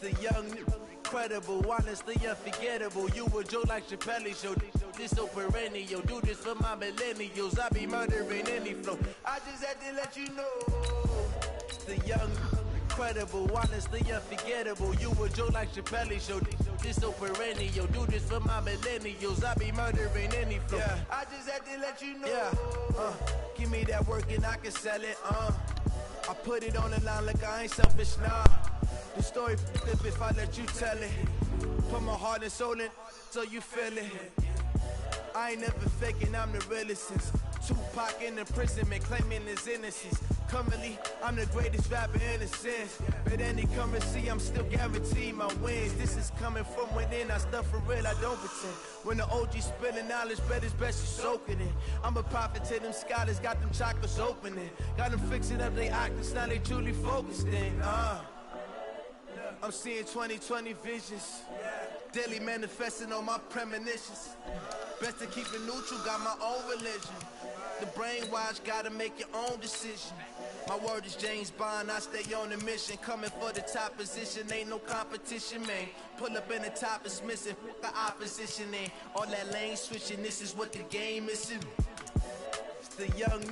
The young, incredible, honestly unforgettable. You a joke like Chappelle show. This so perennial. Do this for my millennials. I be murdering any flow. I just had to let you know. The young, incredible, honestly unforgettable. You a joke like Chappelle show. This so perennial. Do this for my millennials. I be murdering any flow. Yeah. I just had to let you know. Yeah. Give me that work and I can sell it. I put it on the line like I ain't selfish, nah. The story flip if I let you tell it. Put my heart and soul in so you feel it. I ain't never faking, I'm the realest since Tupac in imprisonment, claiming his innocence. Currently, I'm the greatest rapper in a sense. But any currency, I'm still guaranteed my wins. This is coming from within, I stuff for real, I don't pretend. When the OG spilling knowledge, bet it's best you soaking it. I'm a prophet to them scholars, got them chakras opening. Got them fixing up their octaves, now they truly focused in. I'm seeing 2020 visions. Daily manifesting on my premonitions. Best to keep it neutral, got my own religion. The brainwash, gotta make your own decision. My word is James Bond, I stay on a mission. Coming for the top position, ain't no competition, man. Pull up in the top is missing, the opposition ain't. All that lane switching, this is what the game is. It's the young,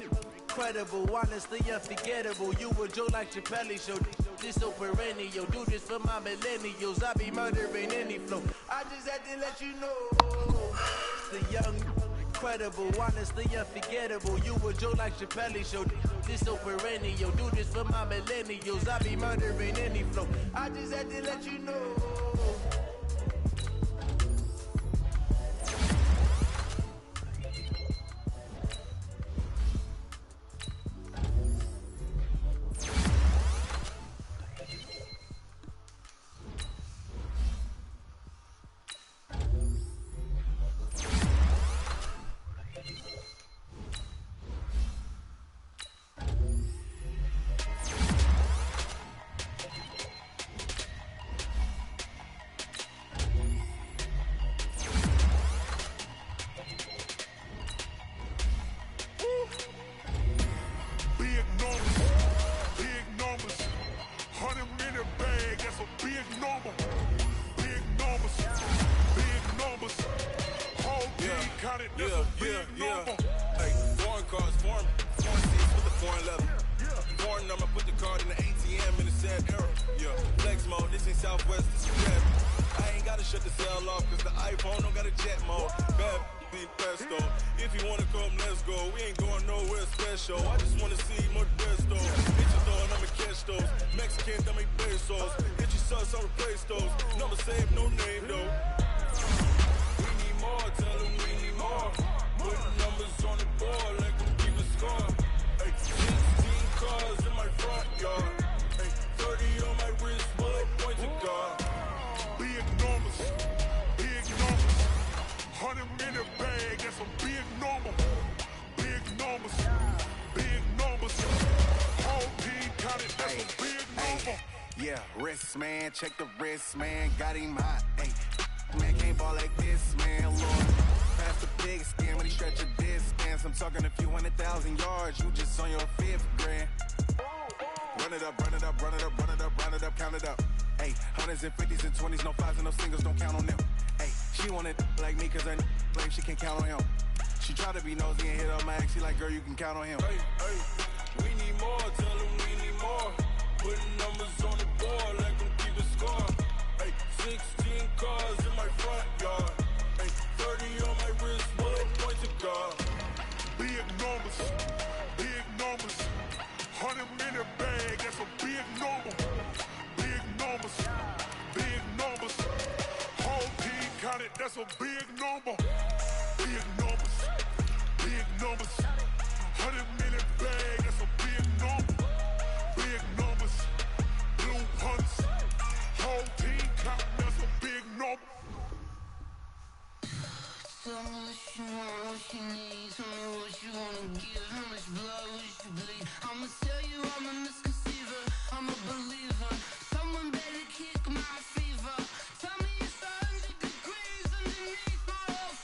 incredible, honestly unforgettable. You a joke like Chappelle show. This so perennial. Do this for my millennials. I be murdering any flow. I just had to let you know. It's the young, incredible, honestly unforgettable. You a joke like Chappelle show. This so perennial. Do this for my millennials. I be murdering any flow. I just had to let you know. Man, check the wrist, man, got him hot, ayy. Man, can't ball like this, man, Lord. Pass the big skin when he stretch a distance. I'm talking a few 100,000 yards, you just on your 5th grand. Run it up, run it up, run it up, run it up, run it up, count it up. Ayy, hundreds and 50s and 20s, no 5s and no singles, don't count on them. Ayy, she want it like me cause her claim she can't count on him. She try to be nosy and hit up my ex, she like, girl, you can count on him. We need more, tell them we need more. Putting numbers on the board like I'm keeping score. Ay, 16 cars in my front yard. Ay, 30 on my wrist, bullet point to God. Big numbers, big numbers. 100 minute bag, that's a big number. Big numbers, big numbers. Whole team counted, that's a big number. Big numbers, big numbers. 100 minute bag, that's a big number. Big numbers, blue hunts, whole team count, that's a big number. Tell me what you want, what you need. Tell me what you wanna give. How much blood would you bleed? I'ma tell you I'm a misconceiver, I'm a believer. Someone better kick my fever. Tell me it's 100 degrees underneath my old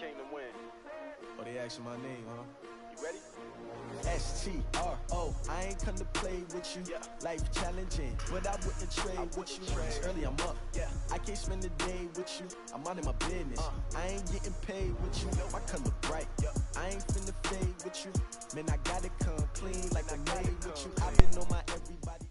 came to win. Oh, they asking my name, huh? You ready? STRO, I ain't come to play with you. Life challenging, but I wouldn't trade with you. It's early, I'm up. I can't spend the day with you. I'm out of my business. I ain't getting paid with you. My color bright. I ain't finna fade with you. Man, I gotta come clean like I'm made with you. I've been on my everybody.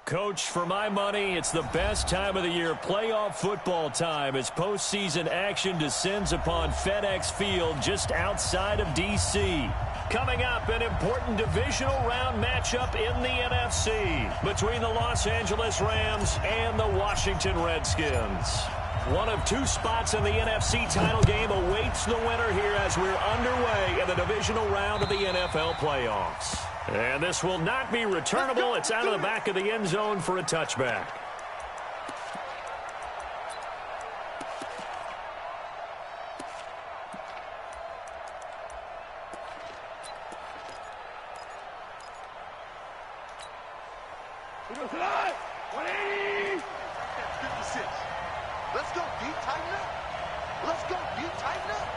Coach, for my money, it's the best time of the year, playoff football time, as postseason action descends upon FedEx Field just outside of D.C. Coming up, an important divisional round matchup in the NFC between the Los Angeles Rams and the Washington Redskins. One of two spots in the NFC title game awaits the winner here as we're underway in the divisional round of the NFL playoffs. And this will not be returnable. It's out of the back of the end zone for a touchback. Let's go, D, tighten up. Let's go, D, tighten up.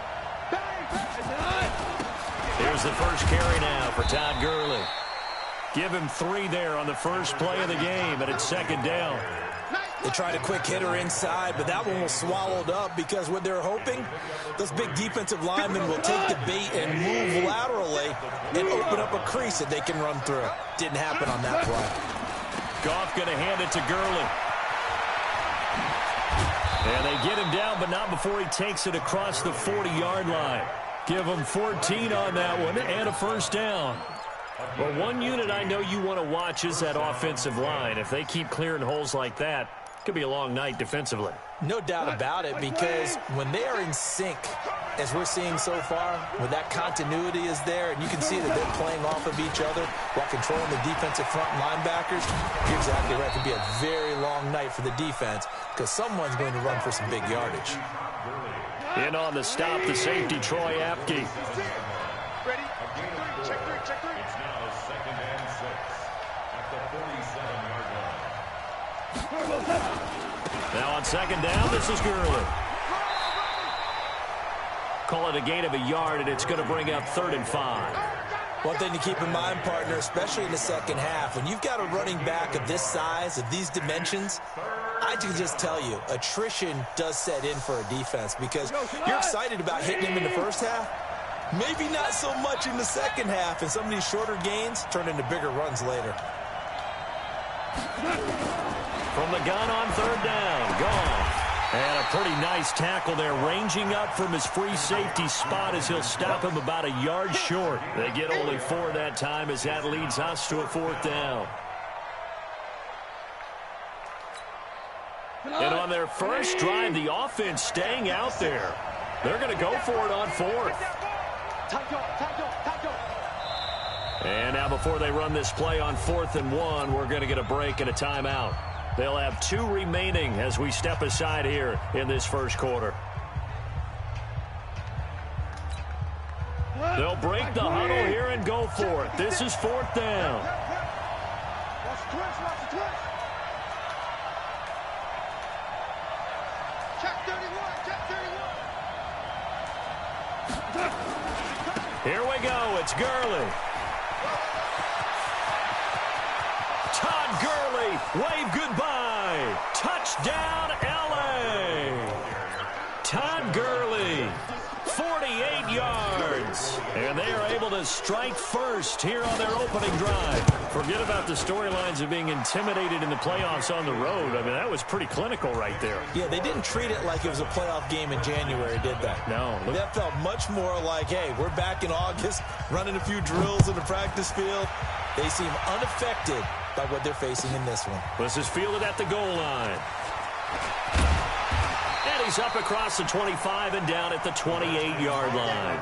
Here's the first carry now for Todd Gurley. Give him 3 there on the first play of the game, and it's second down. They tried a quick hitter inside, but that one was swallowed up because what they're hoping, those big defensive linemen will take the bait and move laterally and open up a crease that they can run through. Didn't happen on that play. Goff going to hand it to Gurley. And they get him down, but not before he takes it across the 40-yard line. Give him 14 on that one and a first down. Well, one unit I know you want to watch is that offensive line. If they keep clearing holes like that, it could be a long night defensively. No doubt about it, because when they are in sync, as we're seeing so far, when that continuity is there, and you can see that they're playing off of each other while controlling the defensive front linebackers, you're exactly right. It could be a very long night for the defense because someone's going to run for some big yardage. In on the stop, the safety, Troy Apke. Ready? Check three, check three. It's now 2nd and 6 at the 47-yard line. Now on second down, this is Gurley. Call it a gain of a yard, and it's going to bring up 3rd and 5. One thing to keep in mind, partner, especially in the second half, when you've got a running back of this size, of these dimensions, I can just tell you, attrition does set in for a defense because you're excited about hitting him in the first half. Maybe not so much in the second half, and some of these shorter gains turn into bigger runs later. From the gun on 3rd down, Goff. And a pretty nice tackle there, ranging up from his free safety spot as he'll stop him about a yard short. They get only 4 that time as that leads us to a 4th down. And on their first drive, the offense staying out there. They're going to go for it on 4th. And now before they run this play on 4th and 1, we're going to get a break and a timeout. They'll have 2 remaining as we step aside here in this first quarter. They'll break the huddle here and go for it. This is 4th down. Here we go. It's Gurley. Todd Gurley, wave goodbye. Touchdown, L.A. Todd Gurley, 48 yards. And they are able to strike first here on their opening drive. Forget about the storylines of being intimidated in the playoffs on the road. I mean, that was pretty clinical right there. Yeah, they didn't treat it like it was a playoff game in January, did they? No. That felt much more like, hey, we're back in August, running a few drills in the practice field. They seem unaffected by what they're facing in this one. This is fielded at the goal line. And he's up across the 25 and down at the 28-yard line.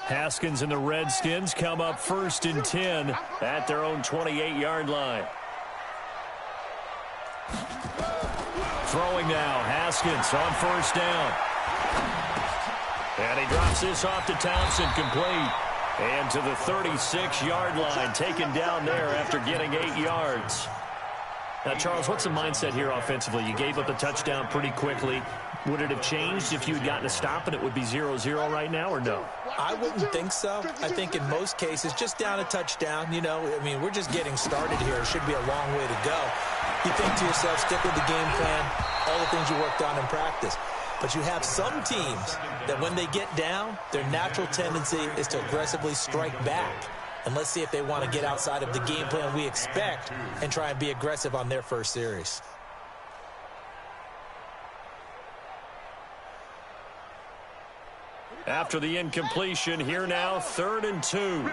Haskins and the Redskins come up 1st and 10 at their own 28-yard line. Throwing now, Haskins on first down. And he drops this off to Thompson, complete. And to the 36-yard line, taken down there after getting 8 yards. Now, Charles, what's the mindset here offensively? You gave up a touchdown pretty quickly. Would it have changed if you had gotten a stop and it would be 0-0 right now, or no? I wouldn't think so. I think in most cases, just down a touchdown, you know, I mean, we're just getting started here. It should be a long way to go. You think to yourself, stick with the game plan, all the things you worked on in practice. But you have some teams that when they get down, their natural tendency is to aggressively strike back. And let's see if they want to get outside of the game plan we expect and try and be aggressive on their first series. After the incompletion, here now, 3rd and 2.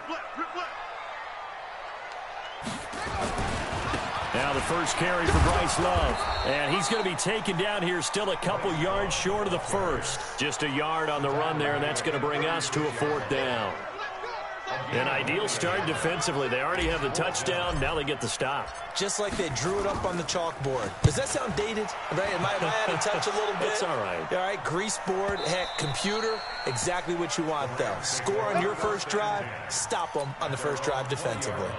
Now the first carry for Bryce Love. And he's going to be taken down here still a couple yards short of the first. Just a yard on the run there, and that's going to bring us to a 4th down. An ideal start defensively. They already have the touchdown. Now they get the stop. Just like they drew it up on the chalkboard. Does that sound dated? Right? Am I out of touch a little bit? It's all right. All right, grease board, heck, computer, exactly what you want, though. Score on your first drive, stop them on the first drive defensively.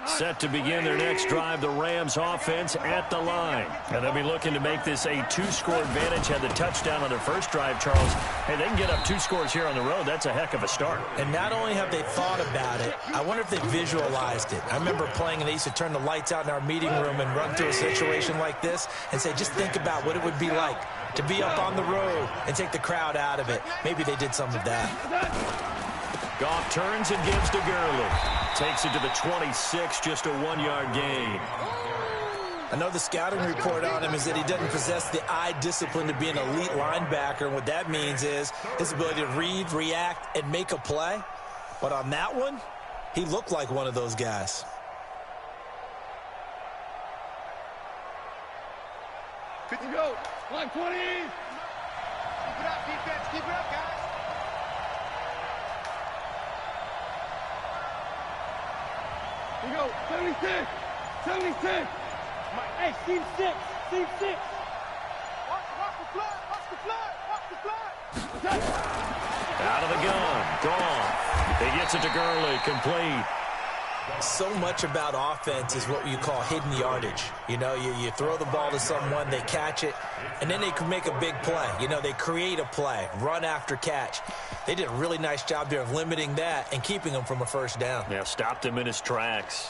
Set to begin their next drive, the Rams offense at the line. And they'll be looking to make this a 2-score advantage. Had the touchdown on their first drive, Charles. Hey, they can get up 2 scores here on the road. That's a heck of a start. And not only have they thought about it, I wonder if they visualized it. I remember playing and they used to turn the lights out in our meeting room and run through a situation like this and say, just think about what it would be like to be up on the road and take the crowd out of it. Maybe they did some of that. Goff turns and gives to Gurley. Takes it to the 26, just a 1-yard gain. Another scouting report on him is that he doesn't possess the eye discipline to be an elite linebacker. And what that means is his ability to read, react, and make a play. But on that one, he looked like one of those guys. Good to go. Line 20. Keep it up, defense. Keep it up, guys. Here we go. 76. 76. Hey, Steve 6. Steve 6. Watch the flood. Watch the flood. Watch the flood. Out of the gun. Gone. He gets it to Gurley. Complete. So much about offense is what you call hidden yardage. You know, you throw the ball to someone, they catch it, and then they can make a big play. You know, they create a play, run after catch. They did a really nice job there of limiting that and keeping him from a first down. Yeah, stopped him in his tracks.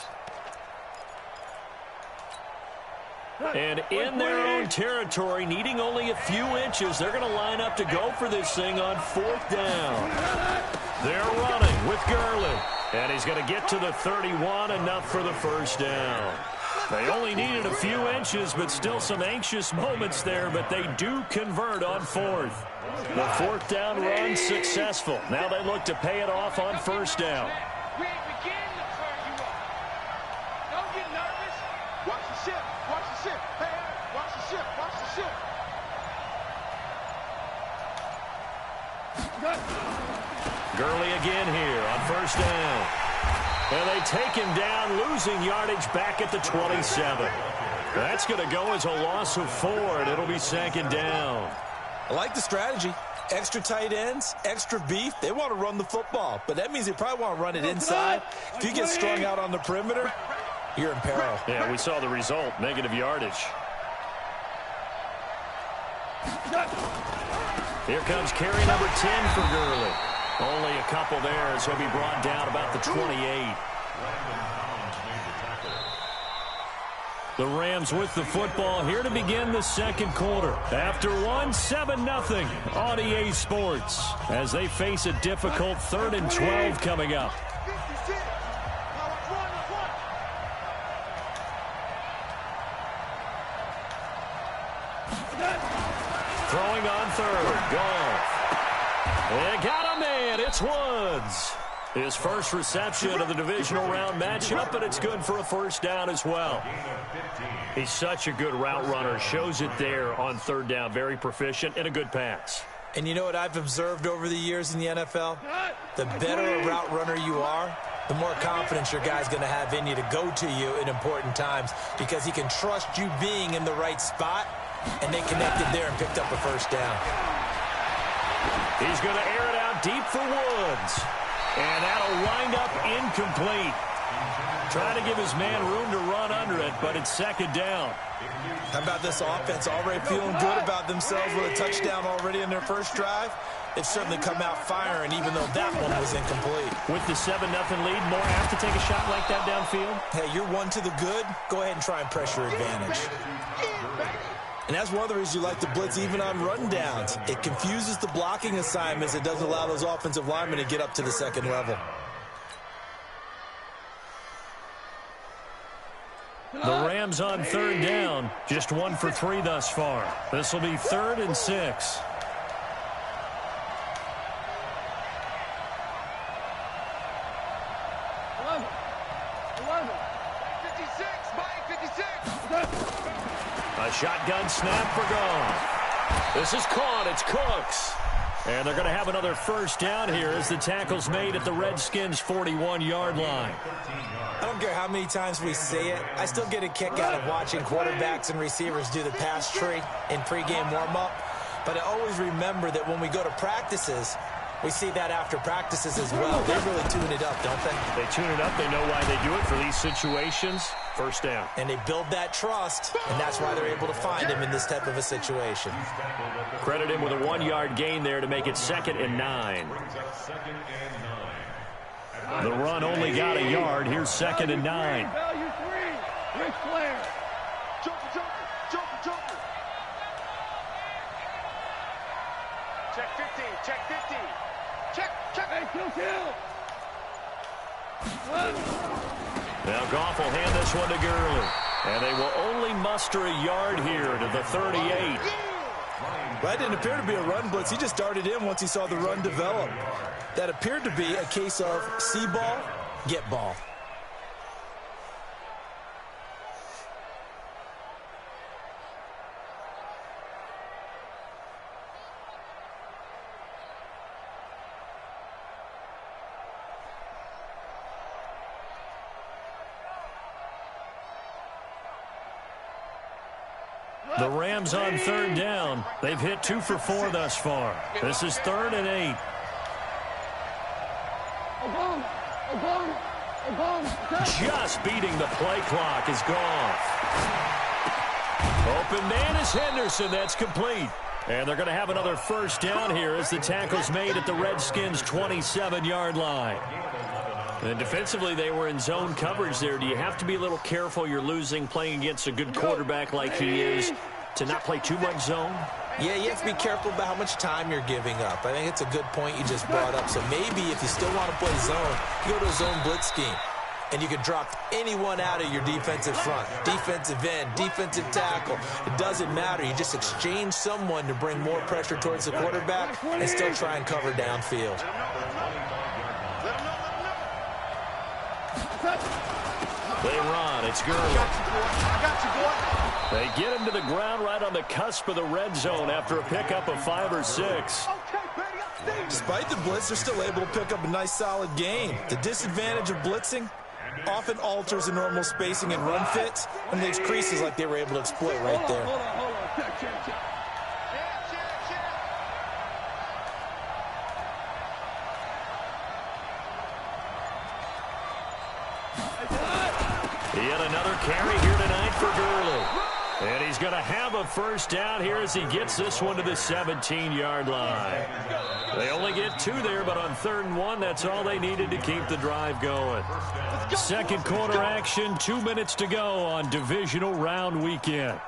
And in their own territory, needing only a few inches, they're going to line up to go for this thing on 4th down. They're running with Gurley. And he's going to get to the 31, enough for the first down. They only needed a few inches, but still some anxious moments there, but they do convert on 4th. The 4th down run successful. Now they look to pay it off on first down. We ain't beginning to turn you up. Don't get nervous. Watch the ship. Watch the ship. Hey, watch the ship. Watch the ship. Gurley again here on first down. And they take him down, losing yardage back at the 27. That's going to go as a loss of 4, and it'll be 2nd down. I like the strategy. Extra tight ends, extra beef. They want to run the football, but that means they probably want to run it inside. If you get strung out on the perimeter, you're in peril. Yeah, we saw the result, negative yardage. Here comes carry number 10 for Gurley. Only a couple there as he'll be brought down about the 28. The Rams with the football here to begin the 2nd quarter. After one, 7-0 on EA Sports as they face a difficult 3rd and 12 coming up. Throwing on 3rd. Goff. They got a man. It's Woods. His first reception of the divisional round matchup, and it's good for a first down as well. He's such a good route runner. Shows it there on 3rd down. Very proficient and a good pass. And you know what I've observed over the years in the NFL? The better a route runner you are, the more confidence your guy's going to have in you to go to you in important times because he can trust you being in the right spot, and they connected there and picked up a first down. He's going to air it out deep for Woods, and that'll wind up incomplete. Trying to give his man room to run under it, but it's second down. How about this offense already feeling good about themselves with a touchdown already in their first drive? They've certainly come out firing, even though that one was incomplete. With the 7-0 lead, more apt to take a shot like that downfield? Hey, you're one to the good. Go ahead and try and press your advantage. And that's one of the reasons you like to blitz even on rundowns. It confuses the blocking assignments. It doesn't allow those offensive linemen to get up to the second level. The Rams on third down, just 1 for 3 thus far. This will be 3rd and 6. A shotgun snap for Goff. This is caught. It's Cooks. And they're going to have another first down here as the tackle's made at the Redskins' 41-yard line. I don't care how many times we say it. I still get a kick out of watching quarterbacks and receivers do the pass tree in pregame warm-up. But I always remember that when we go to practices, we see that after practices as well. They really tune it up, don't they? They tune it up. They know why they do it for these situations. First down. And they build that trust, and that's why they're able to find him in this type of a situation. Credit him with a 1-yard gain there to make it 2nd and 9. The run only got a yard. Here's 2nd and 9. Value 3. Ric Flair. Joker. Check 15. Check 15. Check. Hey, kill. Now Goff will hand this one to Gurley. And they will only muster a yard here to the 38. That didn't appear to be a run blitz. He just darted in once he saw the run develop. That appeared to be a case of see ball, get ball. The Rams on third down. They've hit 2 for 4 thus far. This is 3rd and 8. Just beating the play clock is Goff. Open man is Henderson. That's complete. And they're going to have another first down here as the tackle's made at the Redskins' 27-yard line. And defensively, they were in zone coverage there. Do you have to be a little careful? You're losing, playing against a good quarterback like he is, to not play too much zone? Yeah, you have to be careful about how much time you're giving up. I think it's a good point you just brought up. So maybe if you still want to play zone, you go to a zone blitz scheme. And you can drop anyone out of your defensive front, defensive end, defensive tackle. It doesn't matter. You just exchange someone to bring more pressure towards the quarterback and still try and cover downfield. They run. It's Gurley. I got you, boy. They get him to the ground right on the cusp of the red zone after a pickup of 5 or 6. Despite the blitz, they're still able to pick up a nice, solid gain. The disadvantage of blitzing often alters the normal spacing and run fits and leaves creases like they were able to exploit right there. Hold on. Check. Yet another carry here tonight for Gurley. And he's going to have a first down here as he gets this one to the 17-yard line. They only get 2 there, but on 3rd and 1, that's all they needed to keep the drive going. Second quarter action, 2 minutes to go on divisional round weekend.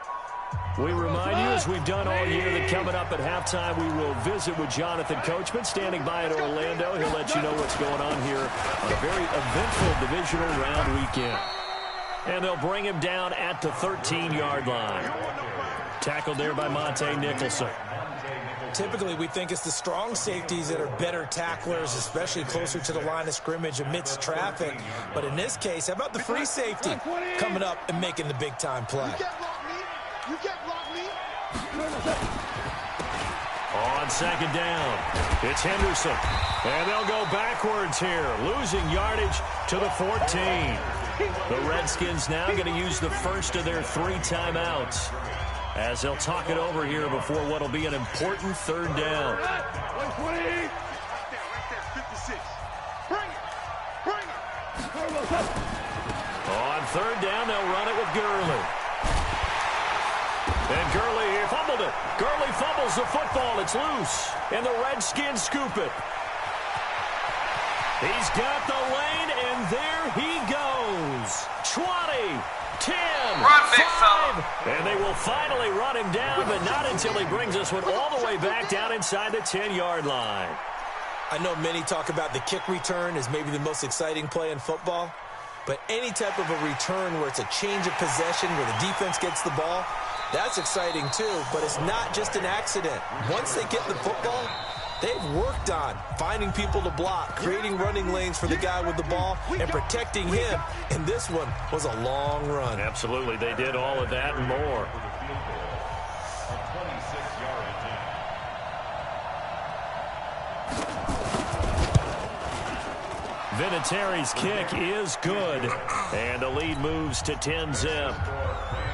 We remind you, as we've done all year, that coming up at halftime, we will visit with Jonathan Coachman, standing by in Orlando. He'll let you know what's going on here on a very eventful divisional round weekend. And they'll bring him down at the 13-yard line. Tackled there by Monte Nicholson. Typically, we think it's the strong safeties that are better tacklers, especially closer to the line of scrimmage amidst traffic. But in this case, how about the free safety coming up and making the big-time play? You can't block me. On second down, it's Henderson. And they'll go backwards here, losing yardage to the 14. The Redskins now going to use the first of their 3 timeouts as they'll talk it over here before what will be an important third down. 120. Right there, 56. Bring it. On third down, they'll run it with Gurley. And Gurley fumbled it. Gurley fumbles the football. It's loose. And the Redskins scoop it. He's got the lane, and there he goes. 20, 10, run, 5. And they will finally run him down, but not until he brings us one all the way back down inside the 10-yard line. I know many talk about the kick return as maybe the most exciting play in football, but any type of a return where it's a change of possession, where the defense gets the ball, that's exciting too, but it's not just an accident. Once they get the football, they've worked on finding people to block, creating running lanes for the guy with the ball, and protecting him, and this one was a long run. Absolutely, they did all of that and more. Vinatieri's kick is good, and the lead moves to 10-zip.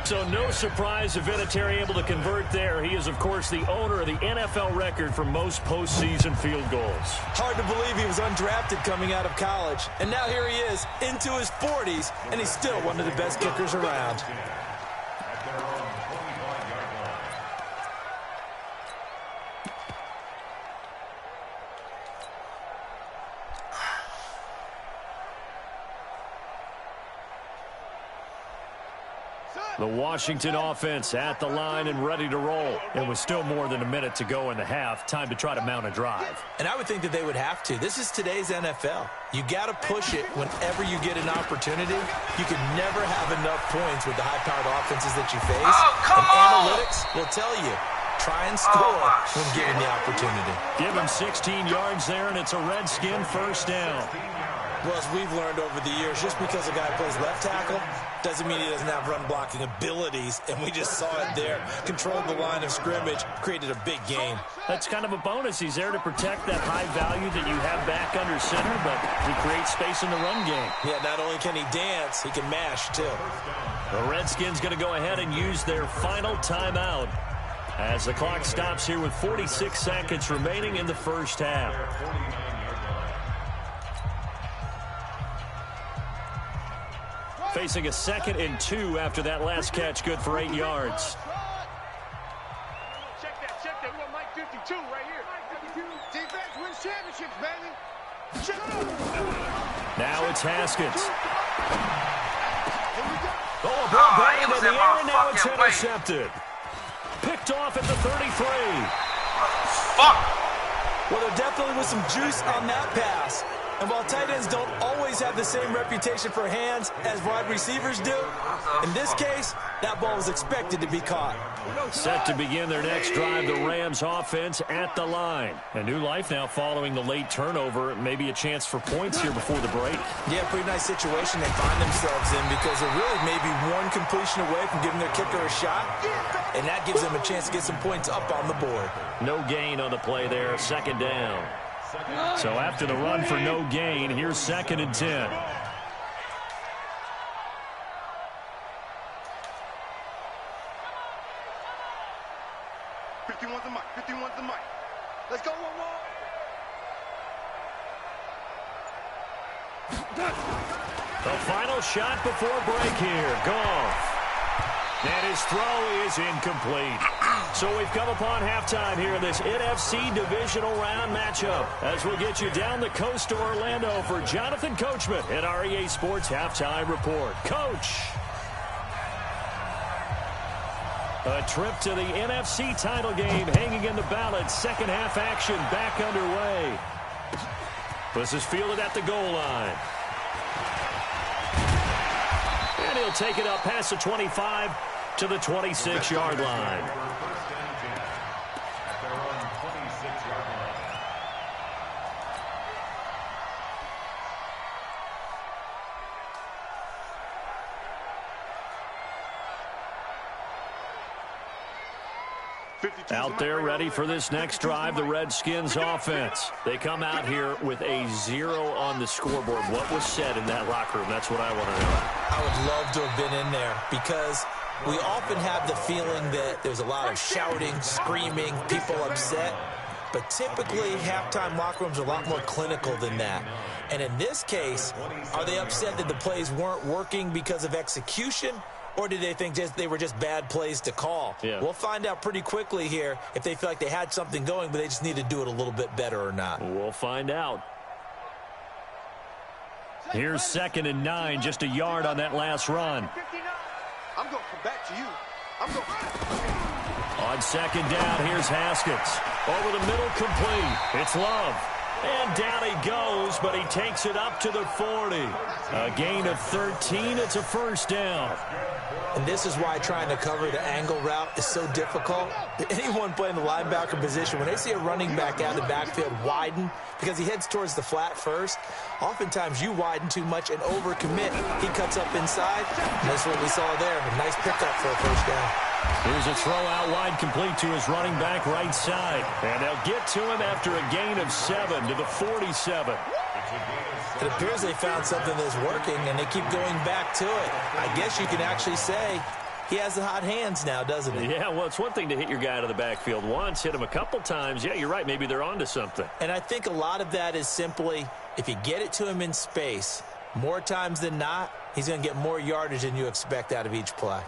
So no surprise if Vinatieri able to convert there. He is, of course, the owner of the NFL record for most postseason field goals. Hard to believe he was undrafted coming out of college, and now here he is into his 40s, and he's still one of the best kickers around. The Washington offense at the line and ready to roll. It was still more than a minute to go in the half. Time to try to mount a drive. And I would think that they would have to. This is today's NFL. You got to push it whenever you get an opportunity. You can never have enough points with the high-powered offenses that you face. Oh, analytics will tell you, try and score when given the opportunity. Give him 16 yards there, and it's a Redskin first down. Well, as we've learned over the years, just because a guy plays left tackle doesn't mean he doesn't have run-blocking abilities, and we just saw it there. Controlled the line of scrimmage, created a big gain. That's kind of a bonus. He's there to protect that high value that you have back under center, but he creates space in the run game. Yeah, not only can he dance, he can mash, too. The Redskins going to go ahead and use their final timeout as the clock stops here with 46 seconds remaining in the first half. Facing a 2nd and 2 after that last catch, good for 8 yards. Check that. We got Mike 52 right here. Defense wins championships, baby. Shut up. Now it's Haskins. Oh, he ball was in in the my air, and now it's fucking way. intercepted. Picked off at the 33. Fuck. Well, there definitely was some juice on that pass. And while tight ends don't always have the same reputation for hands as wide receivers do, in this case, that ball was expected to be caught. Set to begin their next drive, the Rams offense at the line. A new life now following the late turnover. Maybe a chance for points here before the break. Yeah, pretty nice situation they find themselves in because they're really maybe one completion away from giving their kicker a shot, and that gives them a chance to get some points up on the board. No gain on the play there, 2nd down. So after the run for no gain, here's 2nd and 10. The mic. Let's go, one more. The final shot before break here. Goff. And his throw is incomplete. So we've come upon halftime here in this NFC Divisional Round matchup as we'll get you down the coast to Orlando for Jonathan Coachman at our EA Sports Halftime Report. Coach. A trip to the NFC title game hanging in the balance. Second half action back underway. This is fielded at the goal line. And he'll take it up past the 25 to the 26-yard line. Out there ready for this next drive, the Redskins offense. They come out here with a 0 on the scoreboard. What was said in that locker room? That's what I want to know. I would love to have been in there because we often have the feeling that there's a lot of shouting, screaming, people upset. But typically, halftime locker rooms are a lot more clinical than that. And in this case, are they upset that the plays weren't working because of execution? Or do they think they were just bad plays to call? Yeah. We'll find out pretty quickly here if they feel like they had something going, but they just need to do it a little bit better or not. We'll find out. Here's 2nd and 9, just a yard on that last run. I'm going to come back to you. I'm going. On 2nd down, here's Haskins. Over the middle, complete. It's Love. And down he goes, but he takes it up to the 40. A gain of 13. It's a first down. And this is why trying to cover the angle route is so difficult. Anyone playing the linebacker position, when they see a running back out of the backfield widen, because he heads towards the flat first, oftentimes you widen too much and overcommit. He cuts up inside, and that's what we saw there. A nice pickup for a first down. Here's a throw out wide, complete to his running back right side. And they'll get to him after a gain of 7 to the 47. It appears they found something that's working, and they keep going back to it. I guess you can actually say he has the hot hands now, doesn't he? Yeah, well, it's one thing to hit your guy out of the backfield once, hit him a couple times. Yeah, you're right. Maybe they're onto something. And I think a lot of that is simply if you get it to him in space, more times than not, he's going to get more yardage than you expect out of each play.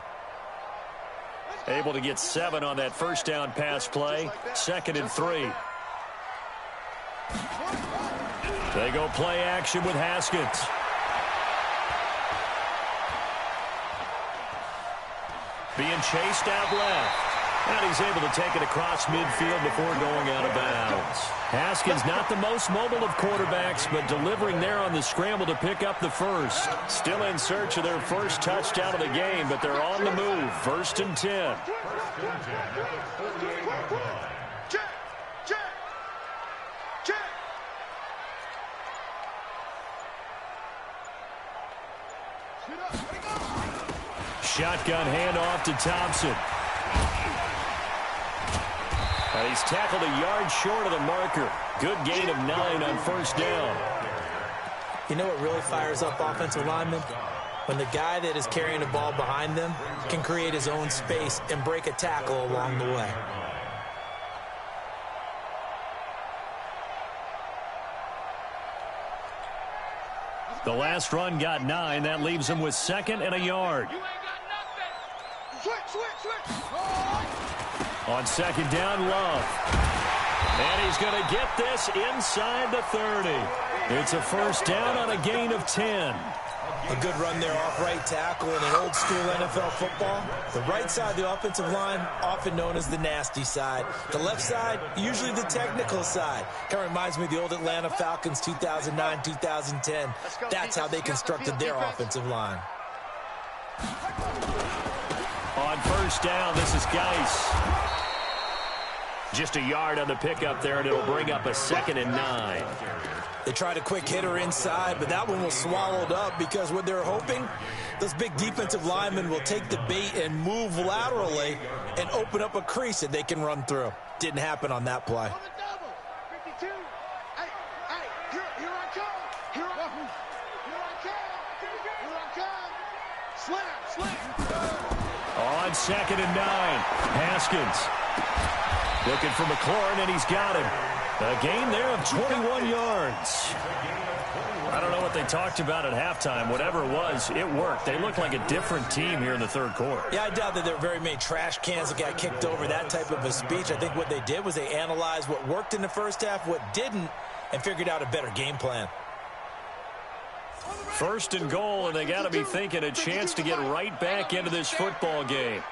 Able to get 7 on that first down pass play. 2nd and 3. They go play action with Haskins. Being chased out left. And he's able to take it across midfield before going out of bounds. Haskins not the most mobile of quarterbacks, but delivering there on the scramble to pick up the first. Still in search of their first touchdown of the game, but they're on the move. 1st and 10. Shotgun handoff to Thompson. And he's tackled a yard short of the marker. Good gain of 9 on first down. You know what really fires up offensive linemen? When the guy that is carrying the ball behind them can create his own space and break a tackle along the way. The last run got 9. That leaves him with 2nd and a yard. On 2nd down, Love. And he's going to get this inside the 30. It's a first down on a gain of 10. A good run there off right tackle in an old school NFL football. The right side of the offensive line, often known as the nasty side. The left side, usually the technical side. Kind of reminds me of the old Atlanta Falcons 2009, 2010. That's how they constructed their offensive line. On first down, this is Geis. Just a yard on the pickup there, and it'll bring up a 2nd and 9. They tried a quick hitter inside, but that one was swallowed up because what they're hoping, those big defensive linemen will take the bait and move laterally and open up a crease that they can run through. Didn't happen on that play. On 2nd and 9, Haskins looking for McLaurin, and he's got him. A gain there of 21 yards. I don't know what they talked about at halftime. Whatever it was, it worked. They look like a different team here in the 3rd quarter. Yeah, I doubt that there are very many trash cans that got kicked over, that type of a speech. I think what they did was they analyzed what worked in the first half, what didn't, and figured out a better game plan. 1st and goal, and they got to be thinking a chance to get right back into this football game.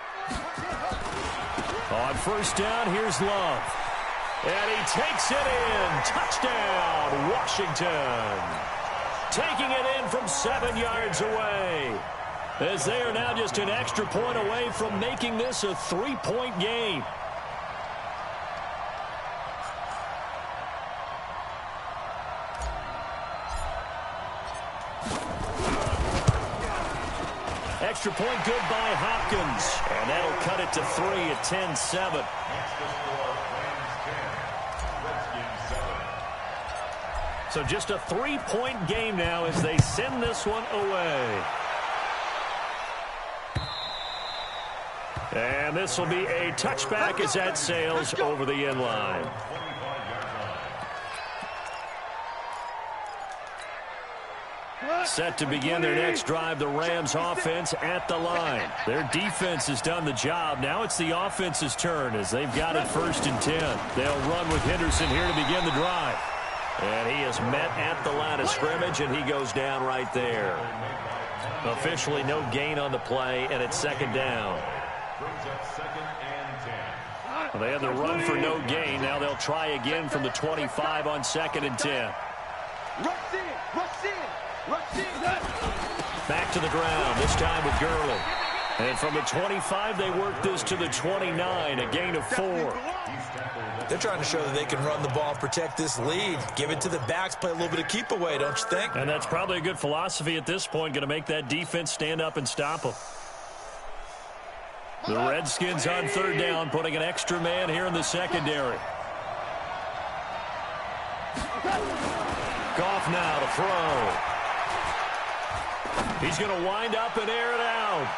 On first down, here's Love. And he takes it in. Touchdown, Washington. Taking it in from 7 yards away. As they are now just an extra point away from making this a 3-point game. Extra point good by Hopkins. And that'll cut it to 3 at 10-7. So just a 3-point game now as they send this one away. And this will be a touchback as that sails over the end line. Set to begin their next drive, the Rams offense at the line. Their defense has done the job. Now it's the offense's turn as they've got it 1st and 10. They'll run with Henderson here to begin the drive. And he is met at the line of scrimmage, and he goes down right there. Officially no gain on the play, and it's 2nd down. Well, they had the run for no gain. Now they'll try again from the 25 on 2nd and 10. Back to the ground, this time with Gurley. And from the 25, they work this to the 29, a gain of 4. They're trying to show that they can run the ball and protect this lead. Give it to the backs, play a little bit of keep away, don't you think? And that's probably a good philosophy at this point, going to make that defense stand up and stop them. The Redskins on 3rd down, putting an extra man here in the secondary. Goff now to throw. He's going to wind up and air it out.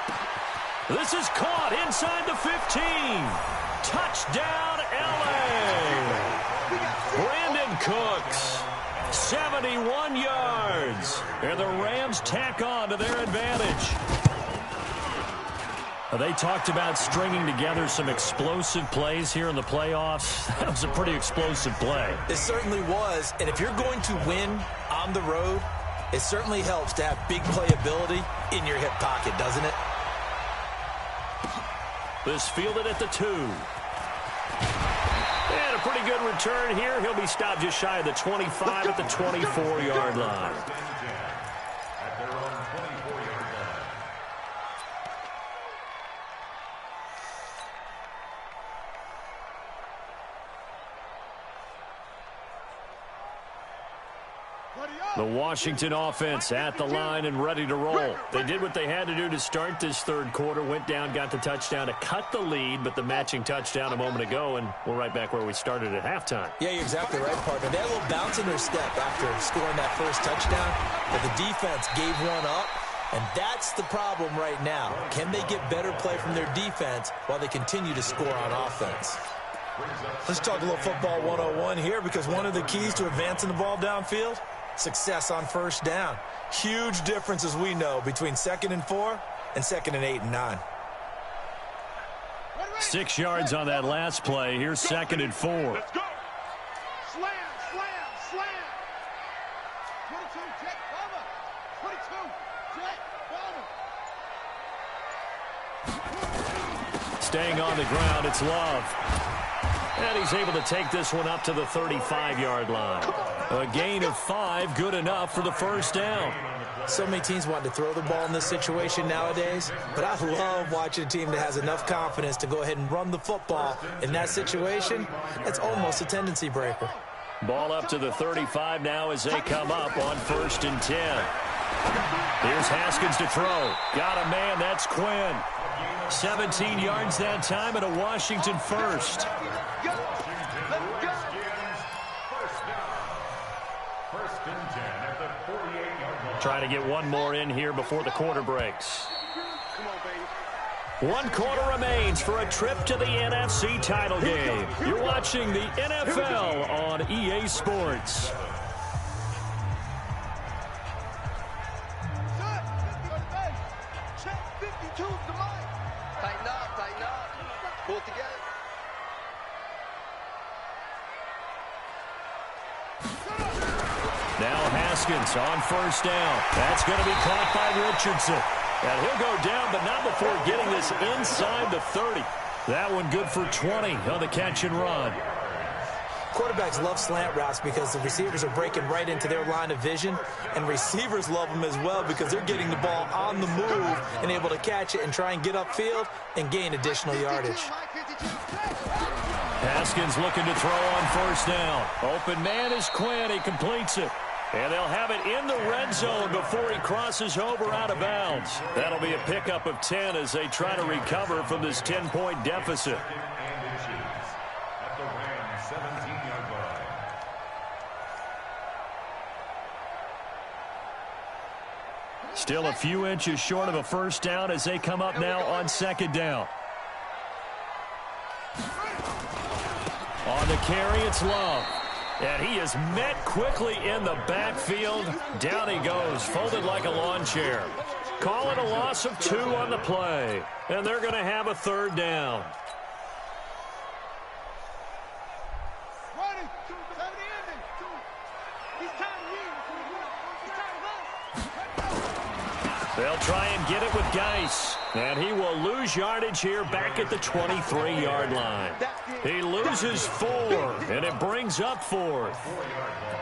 This is caught inside the 15. Touchdown, L.A. Brandon Cooks, 71 yards. And the Rams tack on to their advantage. They talked about stringing together some explosive plays here in the playoffs. That was a pretty explosive play. It certainly was. And if you're going to win on the road, it certainly helps to have big playability in your hip pocket, doesn't it? This fielded at the 2. And a pretty good return here. He'll be stopped just shy of the 25 at the 24-yard line. The Washington offense at the line and ready to roll. They did what they had to do to start this 3rd quarter. Went down, got the touchdown to cut the lead, but the matching touchdown a moment ago, and we're right back where we started at halftime. Yeah, you're exactly right, partner. They had a little bounce in their step after scoring that first touchdown, but the defense gave one up, and that's the problem right now. Can they get better play from their defense while they continue to score on offense? Let's talk a little football 101 here, because one of the keys to advancing the ball downfield, success on 1st down. Huge difference, as we know, between 2nd and 4 and 2nd and 8 and 9. 6 yards on that last play. Here's 2nd and 4. Let's go. Slam, slam, slam. 22, Jet Bomber. 22, Jet Bomber. Staying on the ground, it's Love. And he's able to take this one up to the 35-yard line. A gain of 5, good enough for the 1st down. So many teams want to throw the ball in this situation nowadays, but I love watching a team that has enough confidence to go ahead and run the football. In that situation, it's almost a tendency breaker. Ball up to the 35 now as they come up on 1st and 10. Here's Haskins to throw. Got a man, that's Quinn. 17 yards that time and a Washington 1st. Trying to get one more in here before the quarter breaks. 1 quarter remains for a trip to the NFC title game. You're watching the NFL on EA Sports. Check 52's the mic. Tighten up, tighten up. Pull it together. Now Haskins on 1st down. That's going to be caught by Richardson. And he'll go down, but not before getting this inside the 30. That one good for 20 on the catch and run. Quarterbacks love slant routes because the receivers are breaking right into their line of vision, and receivers love them as well because they're getting the ball on the move and able to catch it and try and get upfield and gain additional yardage. Haskins looking to throw on 1st down. Open man is Quinn. He completes it. And they'll have it in the red zone before he crosses over out of bounds. That'll be a pickup of 10 as they try to recover from this 10-point deficit. Still a few inches short of a first down as they come up now on second down. On the carry, it's Love. And he is met quickly in the backfield. Down he goes, folded like a lawn chair. Call it a loss of 2 on the play. And they're going to have a third down. They'll try and get it with Geis. And he will lose yardage here back at the 23-yard line. He loses 4, and it brings up 4th.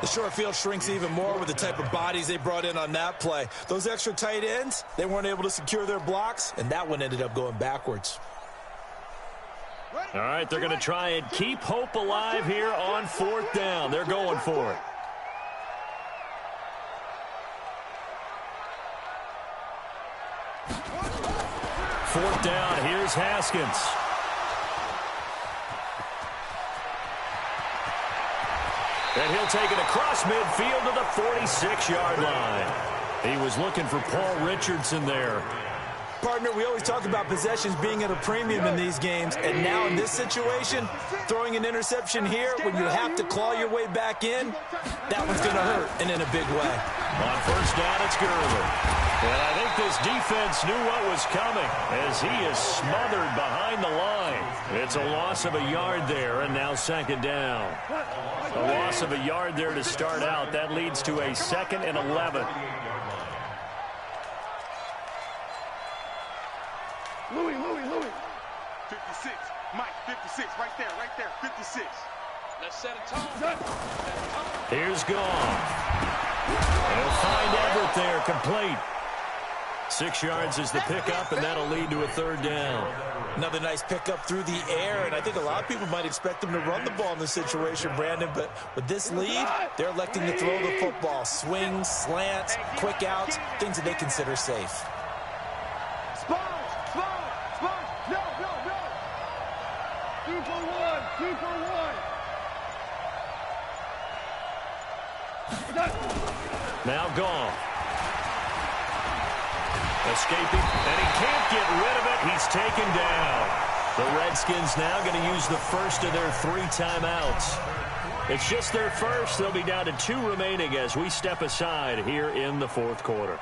The short field shrinks even more with the type of bodies they brought in on that play. Those extra tight ends, they weren't able to secure their blocks, and that one ended up going backwards. All right, they're going to try and keep hope alive here on 4th down. They're going for it. Fourth down, here's Haskins. And he'll take it across midfield to the 46-yard line. He was looking for Paul Richardson there. Partner, we always talk about possessions being at a premium in these games, and now in this situation, throwing an interception here when you have to claw your way back in, that one's going to hurt, and in a big way. On first down, it's Gurley. And I think this defense knew what was coming as he is smothered behind the line. It's a loss of a yard there, and now second down. A loss of a yard there to start out. That leads to a 2nd and 11. Louis. 56. Mike, 56. Right there. 56. Let's set a tone. Here's Goff. They'll find Everett there, complete. 6 yards is the pickup, and that'll lead to a third down. Another nice pickup through the air, and I think a lot of people might expect them to run the ball in this situation, Brandon, but with this lead, they're electing to throw the football. Swings, slants, quick outs, things that they consider safe. Spawn. No. 2 for 1. Now Goff. Escaping, and he can't get rid of it. He's taken down. The Redskins now going to use the first of their 3 timeouts. It's just their first. They'll be down to 2 remaining as we step aside here in the 4th quarter.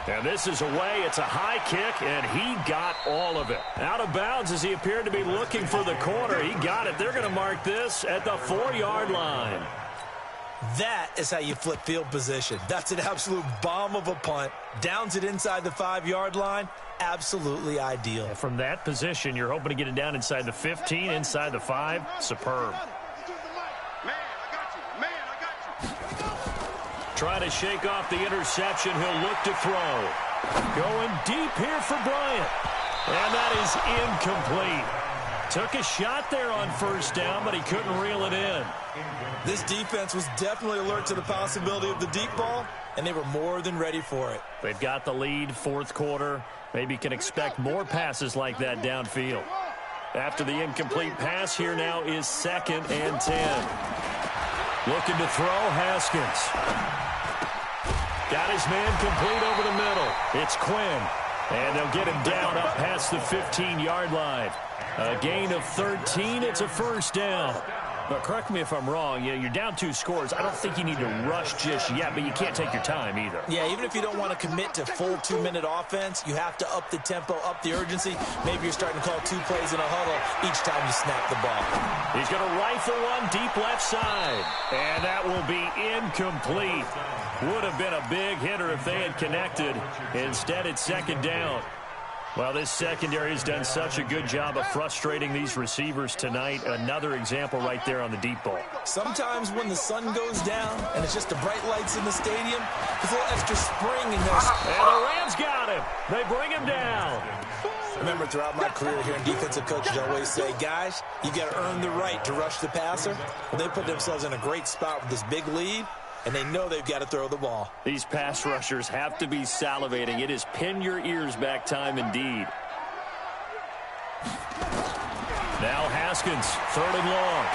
And this is away. It's a high kick, and he got all of it. Out of bounds as he appeared to be looking for the corner. He got it. They're going to mark this at the 4-yard line. That is how you flip field position. That's an absolute bomb of a punt. Downs it inside the 5-yard line. Absolutely ideal. From that position, you're hoping to get it down inside the 15, inside the 5. Superb. Trying to shake off the interception. He'll look to throw. Going deep here for Bryant. And that is incomplete. Took a shot there on first down, but he couldn't reel it in. This defense was definitely alert to the possibility of the deep ball, and they were more than ready for it. They've got the lead, 4th quarter. Maybe can expect more passes like that downfield. After the incomplete pass, here now is 2nd and 10. Looking to throw, Haskins. Got his man complete over the middle. It's Quinn. And they'll get him down up past the 15-yard line. A gain of 13. It's a first down. But correct me if I'm wrong. You're down 2 scores. I don't think you need to rush just yet, but you can't take your time either. Yeah, even if you don't want to commit to full 2-minute offense, you have to up the tempo, up the urgency. Maybe you're starting to call 2 plays in a huddle each time you snap the ball. He's going to rifle one deep left side. And that will be incomplete. Would have been a big hitter if they had connected. Instead, it's second down. Well, this secondary has done such a good job of frustrating these receivers tonight. Another example right there on the deep ball. Sometimes when the sun goes down and it's just the bright lights in the stadium, there's a little extra spring in there. And the Rams got him. They bring him down. I remember throughout my career hearing defensive coaches always say, guys, you got to earn the right to rush the passer. Well, they put themselves in a great spot with this big lead, and they know they've got to throw the ball. These pass rushers have to be salivating. It is pin your ears back time indeed. Now Haskins, 3rd and long.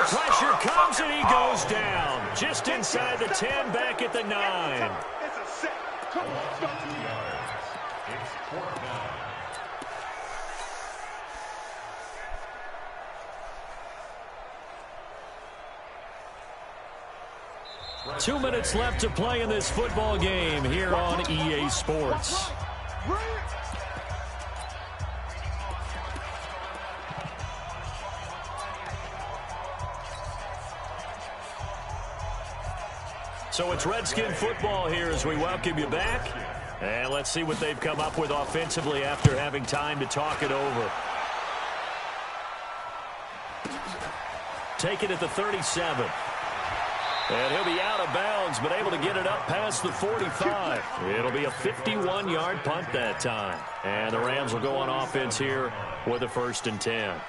pressure comes, and he goes down. Just inside the 10, back at the 9. It's a set. Come on, start. It's 4th down. 2 minutes left to play in this football game here on EA Sports. So it's Redskin football here as we welcome you back. And let's see what they've come up with offensively after having time to talk it over. Take it at the 37. And he'll be out of bounds, but able to get it up past the 45. It'll be a 51-yard punt that time. And the Rams will go on offense here with a 1st and 10.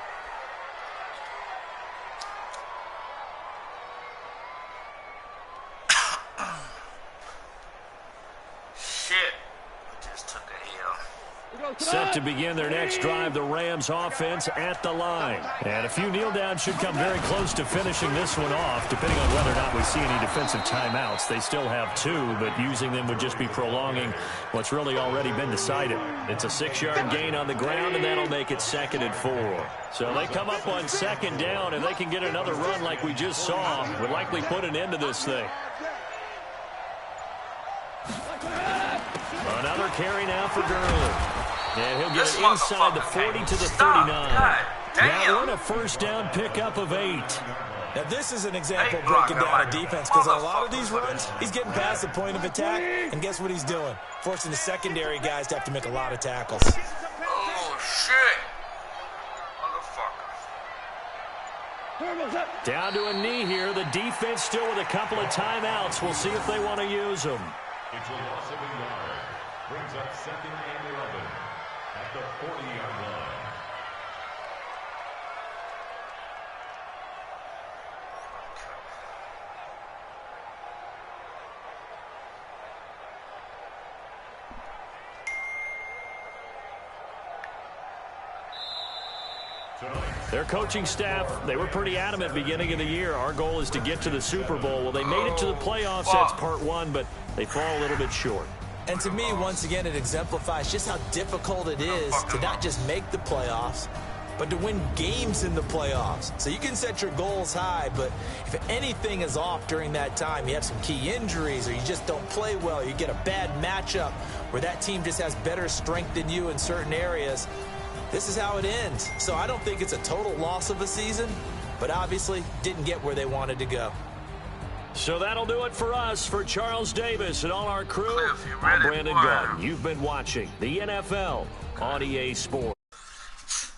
Set to begin their next drive, the Rams offense at the line. And a few kneel downs should come very close to finishing this one off, depending on whether or not we see any defensive timeouts. They still have 2, but using them would just be prolonging what's really already been decided. It's a 6-yard gain on the ground, and that'll make it 2nd and 4. So they come up on 2nd down, and they can get another run like we just saw. Would likely put an end to this thing. Another carry now for Gurley. And he'll get it inside the 40 to the 39. That one a 1st down pickup of 8. Now this is an example of breaking down a defense, because on a lot of these runs, he's getting past the point of attack, and guess what he's doing? Forcing the secondary guys to have to make a lot of tackles. Oh, shit. Motherfucker. Down to a knee here. The defense still with a couple of timeouts. We'll see if they want to use them. It's a loss of a yard. Brings up 2nd and 11 at the 40-yard line. Their coaching staff, they were pretty adamant beginning of the year. Our goal is to get to the Super Bowl. Well, they made it to the playoffs. That's part 1, but they fall a little bit short. And to me, once again, it exemplifies just how difficult it is to not just make the playoffs, but to win games in the playoffs. So you can set your goals high, but if anything is off during that time, you have some key injuries or you just don't play well, you get a bad matchup where that team just has better strength than you in certain areas, this is how it ends. So I don't think it's a total loss of a season, but obviously didn't get where they wanted to go. So that'll do it for us. For Charles Davis and all our crew, I'm Brandon Gunn. You've been watching the NFL on EA Sports.